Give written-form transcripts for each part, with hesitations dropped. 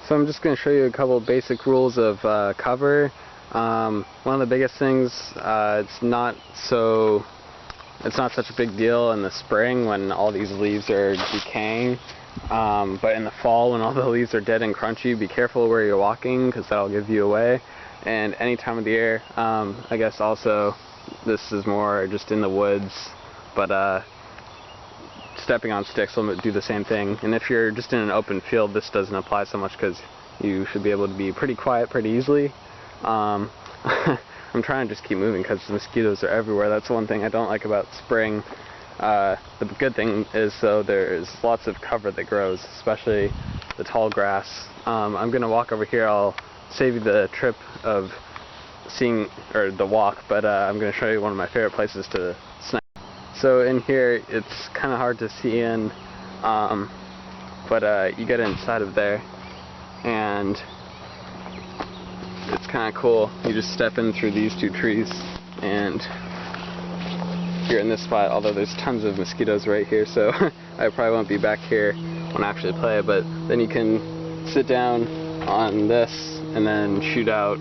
So I'm just going to show you a couple basic rules of cover. One of the biggest things, it's not such a big deal in the spring when all these leaves are decaying, but in the fall when all the leaves are dead and crunchy, be careful where you're walking because that'll give you away. And any time of the year, I guess also this is more just in the woods, but stepping on sticks will do the same thing. And if you're just in an open field, this doesn't apply so much because you should be able to be pretty quiet pretty easily. I'm trying to just keep moving because the mosquitoes are everywhere. That's one thing I don't like about spring. The good thing is, though, there's lots of cover that grows, especially the tall grass. I'm going to walk over here. I'll save you the trip of seeing, or the walk, but I'm going to show you one of my favorite places to snipe. So in here, it's kind of hard to see in, but you get inside of there, and it's kind of cool. You just step in through these two trees, and you're in this spot, although there's tons of mosquitoes right here, so I probably won't be back here when I actually play, but then you can sit down on this and then shoot out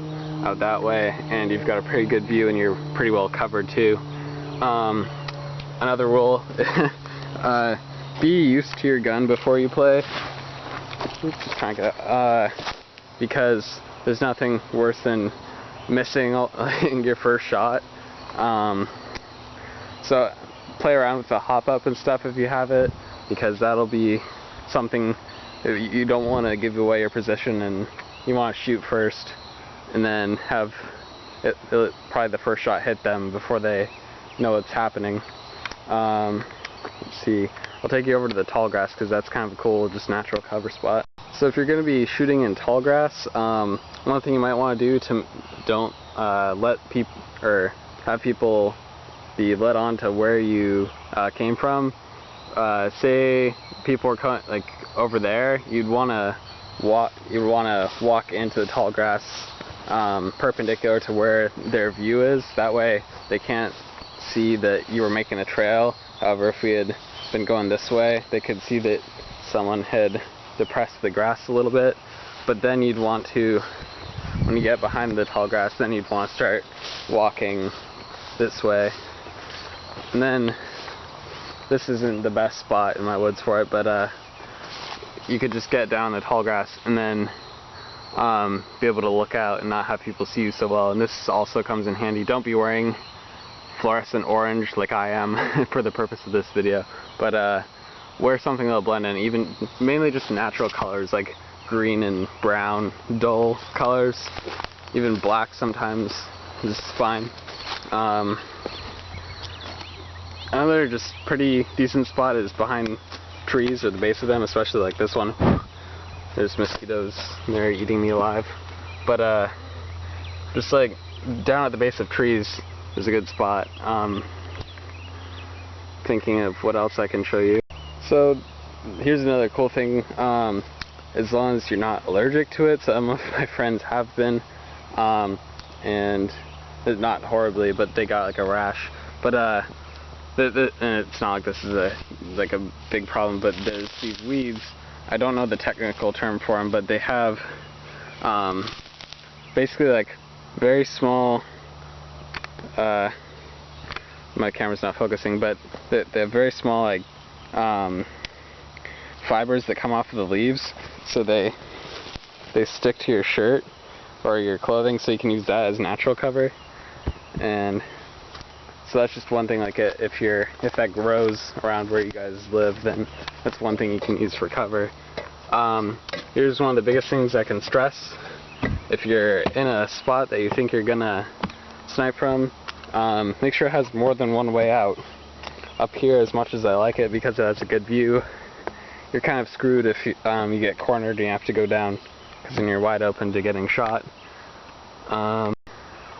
that way, and you've got a pretty good view and you're pretty well covered too. Another rule, be used to your gun before you play. Oops, just trying to get because there's nothing worse than missing your first shot. So play around with the hop up and stuff if you have it, because that'll be something you don't want to give away your position, and you want to shoot first and then have probably the first shot hit them before they know what's happening. Let's see, I'll take you over to the tall grass because that's kind of a cool, just natural cover spot. So if you're going to be shooting in tall grass, one thing you might want to do to don't let people, or have people be led on to where you came from. Say people are like over there, you'd want to walk into the tall grass perpendicular to where their view is. That way they can't see that you were making a trail. However, if we had been going this way, they could see that someone had depressed the grass a little bit. But then you'd want to, when you get behind the tall grass, then you'd want to start walking this way. And then, this isn't the best spot in my woods for it, but you could just get down the tall grass and then be able to look out and not have people see you so well. And this also comes in handy. Don't be wearing fluorescent orange like I am for the purpose of this video, but wear something that'll blend in, even mainly just natural colors like green and brown, dull colors. Even black sometimes is fine. Another just pretty decent spot is behind trees or the base of them, especially like this one. There's mosquitoes, they're eating me alive. But just like down at the base of trees is a good spot. Thinking of what else I can show you. So here's another cool thing, as long as you're not allergic to it. Some of my friends have been, and not horribly, but they got like a rash. But and it's not like this is a big problem, but there's these weeds. I don't know the technical term for them, but they have basically like very small, my camera's not focusing, but they have very small like fibers that come off of the leaves, so they stick to your shirt or your clothing, so you can use that as natural cover. And so that's just one thing, like if that grows around where you guys live, then that's one thing you can use for cover. Here's one of the biggest things I can stress. If you're in a spot that you think you're gonna snipe from, make sure it has more than one way out. Up here, as much as I like it because it has a good view, you're kind of screwed if you get cornered and you have to go down, because then you're wide open to getting shot.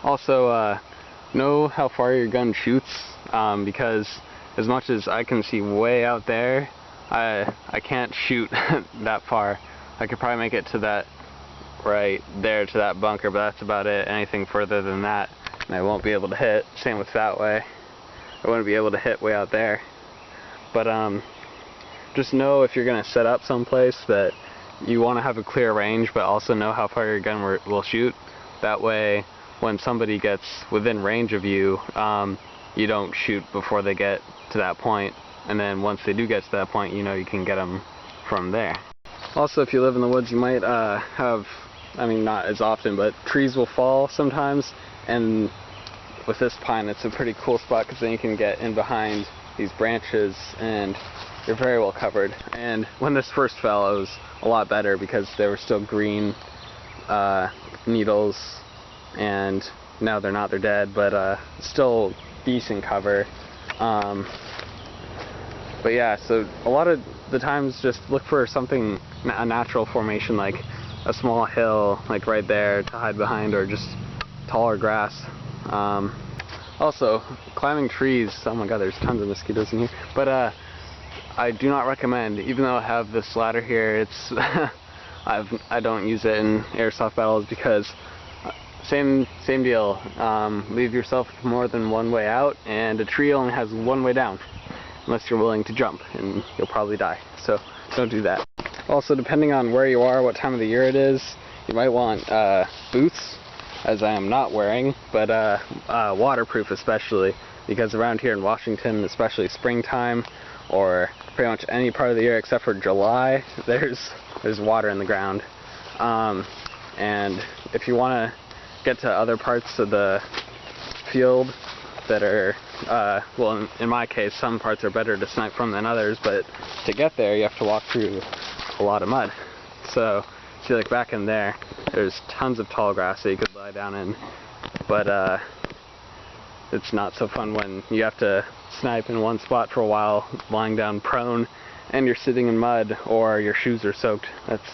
Also, know how far your gun shoots, because as much as I can see way out there, I can't shoot that far. I could probably make it to that right there, to that bunker, but that's about it. Anything further than that, and I won't be able to hit. Same with that way. I wouldn't be able to hit way out there. But just know if you're going to set up someplace that you want to have a clear range, but also know how far your gun will shoot. That way, when somebody gets within range of you, you don't shoot before they get to that point, and then once they do get to that point, you know you can get them from there. Also, if you live in the woods, you might have, I mean, not as often, but trees will fall sometimes, and with this pine, it's a pretty cool spot because then you can get in behind these branches and you're very well covered. And when this first fell, it was a lot better because there were still green needles, and now they're not, they're dead, but still decent cover. But yeah, so a lot of the times just look for something, a natural formation, like a small hill like right there to hide behind, or just taller grass. Also, climbing trees, oh my god, there's tons of mosquitoes in here, but I do not recommend, even though I have this ladder here, it's I don't use it in airsoft battles because same deal, leave yourself with more than one way out, and a tree only has one way down unless you're willing to jump, and you'll probably die, so don't do that. Also, depending on where you are, what time of the year it is, you might want boots, as I am not wearing, but waterproof especially, because around here in Washington, especially springtime, or pretty much any part of the year except for July, there's water in the ground. And if you want to get to other parts of the field that are, well, in my case, some parts are better to snipe from than others, but to get there you have to walk through a lot of mud. So, see, like back in there, there's tons of tall grass that you could lie down in, but it's not so fun when you have to snipe in one spot for a while, lying down prone, and you're sitting in mud, or your shoes are soaked. That's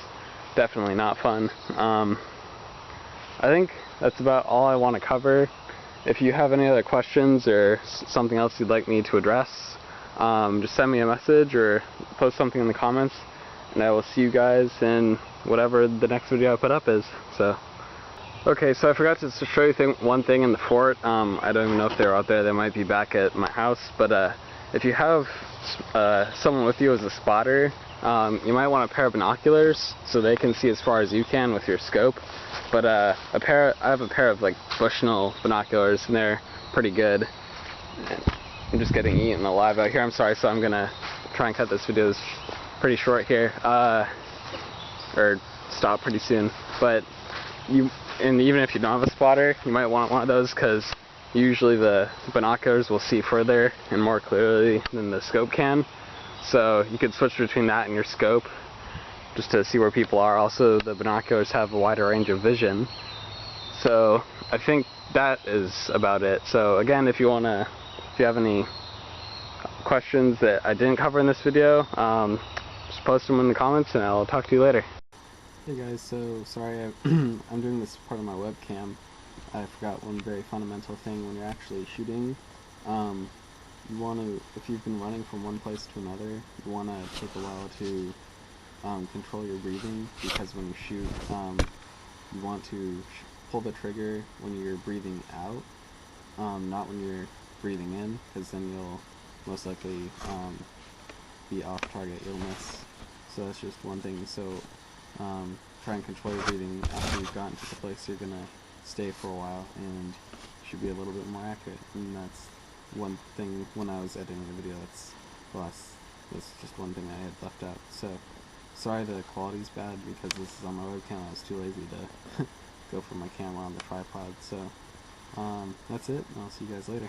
definitely not fun. I think that's about all I want to cover. If you have any other questions or something else you'd like me to address, just send me a message or post something in the comments, and I will see you guys in whatever the next video I put up is. So, okay, so I forgot to show you one thing in the fort. I don't even know if they're out there. They might be back at my house, but if you have someone with you as a spotter, you might want a pair of binoculars so they can see as far as you can with your scope. But I have a pair of like Bushnell binoculars, and they're pretty good. I'm just getting eaten alive out here. I'm sorry, so I'm gonna try and cut this video. It's pretty short here, or stop pretty soon. But and even if you don't have a spotter, you might want one of those, because usually the binoculars will see further and more clearly than the scope can. So you could switch between that and your scope just to see where people are. Also, the binoculars have a wider range of vision. So I think that is about it. So again, if you have any questions that I didn't cover in this video, just post them in the comments and I'll talk to you later. Hey guys, so sorry I'm doing this part of my webcam. I forgot one very fundamental thing when you're actually shooting. You want to, if you've been running from one place to another, you want to take a while to control your breathing, because when you shoot, you want to pull the trigger when you're breathing out, not when you're breathing in, because then you'll most likely be off target, you'll miss. So that's just one thing. So try and control your breathing after you've gotten to the place you're gonna stay for a while, and should be a little bit more accurate. And that's one thing when I was editing the video. That's just one thing I had left out. So sorry the quality's bad, because this is on my webcam. I was too lazy to go for my camera on the tripod. So that's it, and I'll see you guys later.